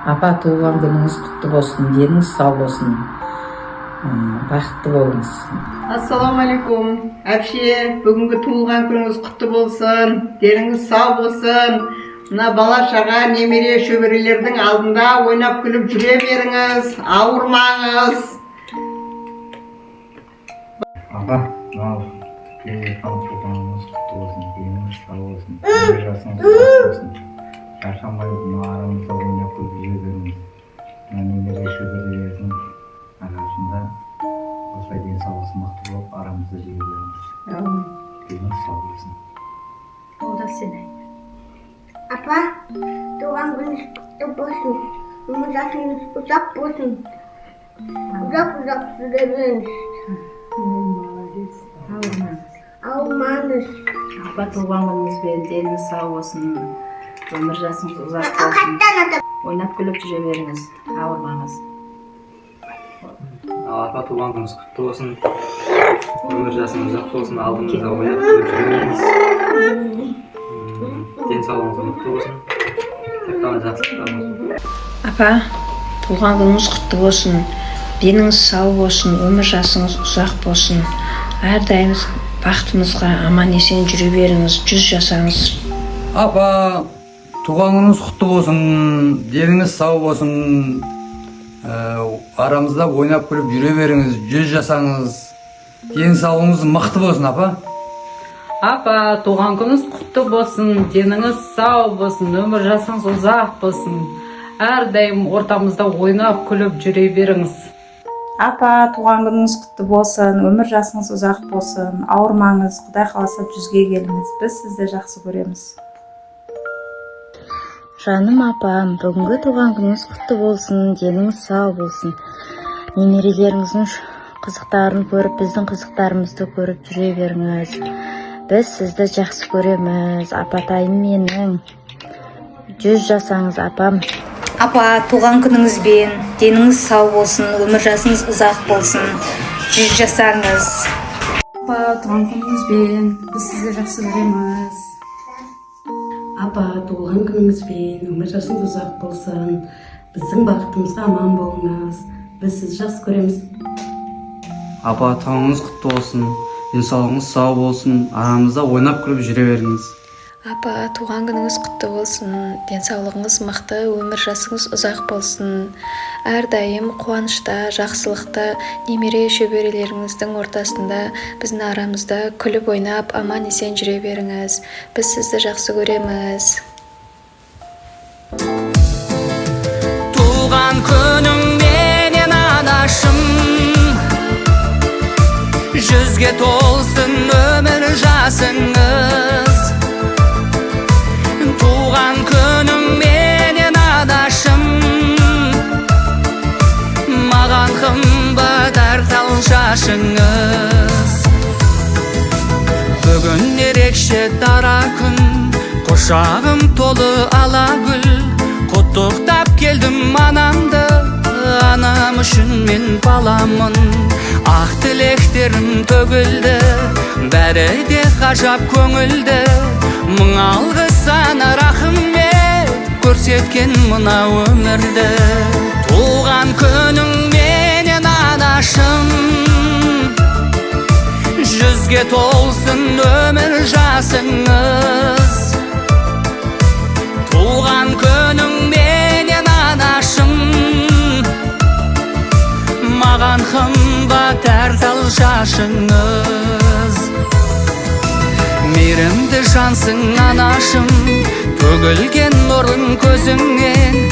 Апа, туған күніңіз құтты болсын, деніңіз сау болсын, бақытты болыңыз. Ассалаумағалейкум. Әпше, бүгінгі туылған күніңіз құтты болсын, деніңіз сау болсын. Мына бала шаға, немере шөберелердің алдында ойнап күліп жүре беріңіз, ауырмаңыз. Апа, мынау келе жатқан туғаныңыз құтты болсын, деніңіз сау болсын, өмір жасыңыз ұзақ болсын. Шаршамай мына арамызда ойнап күліп жүре беріңіз. Мына немере шөберелердің арасында осылай денсаулығыңыз мықты болып, арамызда жүре беріңіз. Деніңіз сау болсын. Ол да сен айт. Апа, туған күніңіз құтты болсын, өмір жасыңыз ұзақ болсын. Ұзақ жүре беріңіз. Молодец. Ауырмаңыз. Апа, туған күніңізбен деніңіз сау болсын, өмір жасыңыз ұзақ болсын. Ойнап күліп жүре беріңіз, ауырмаңыз. Апа, туған күніңіз құтты болсын, өмір жасыңыз ұзақ болсын, алдыңызда ойнап күліп жүре беріңіз. Денсаулығыңыз мықты болсын, тек қана жақсылықтар болсын. Апа, туған күніңіз құтты болсын, деніңіз сау болсын, өмір жасыңыз ұзақ болсын. Әрдайым бақытыңызға аман есен жүре беріңіз, 100 жасаңыз. Апа, туған күніңіз құтты болсын, деніңіз сау болсын, арамызда ойнап күліп жүре беріңіз, 100 жасаңыз, денсаулығыңыз мықты болсын, апа. Апа, туған күніңіз құтты болсын, деніңіз сау болсын, өмір жасыңыз ұзақ болсын. Әрдайым ортамызда ойнап күліп жүре беріңіз. Апа, туған күніңіз құтты болсын, өмір жасыңыз ұзақ болсын, ауырмаңыз, Құдай қаласа 100-ге келіңіз, біз сізді жақсы көреміз. Жаным апам, бүгінгі туған күніңіз құтты болсын, деніңіз сау болсын. Немерелеріңіздің қызықтарын көріп, біздің қызықтарымызды көріп жүре беріңіз. Біз сізді жақсы көреміз, апатайым менің. 100 жасаңыз, апам. Апа, туған күніңізбен деніңіз сау болсын, өмір жасыңыз ұзақ болсын, 100 жасаңыз. Апа, туған күніңізбен біз сізді жақсы көреміз. Апа, туған күніңізбен өмір жасыңыз ұзақ болсын, біздің бақытымызға аман болыңыз, біз сізді жақсы көреміз. Апа, туғаныңыз құтты болсын, денсаулығыңыз сау болсын, арамызда ойнап күліп жүре беріңіз. Апа, туған күніңіз құтты болсын, денсаулығыңыз мықты, өмір жасыңыз ұзақ болсын. Әрдайым қуанышта, жақсылықта, немере шөберелеріңіздің ортасында, біздің арамызда күліп ойнап, аман есен жүре беріңіз. Біз сізді жақсы көреміз. Туған күнің менен анашым, 100-ге толсын өмір жасыңыз. Туған күнің менен адашым, маған қымбат артал шашыңыз. Бүгін ерекше дара күн, құшағым толы ала гүл. Құттықтап келдім анамды, анам үшін мен баламын. Ақ тілектерім төгілді, бәрі де ғажап көңілді. Мың алғыс сана рахмет, көрсеткен мына өмірді. Туған күнің менен анашым, 100-ге толсын өмір жасыңыз. Туған күнің менен анашым, маған қымбат артал шашыңыз. Мейірімді жансың анашым, төгілген нұрың көзіңнен.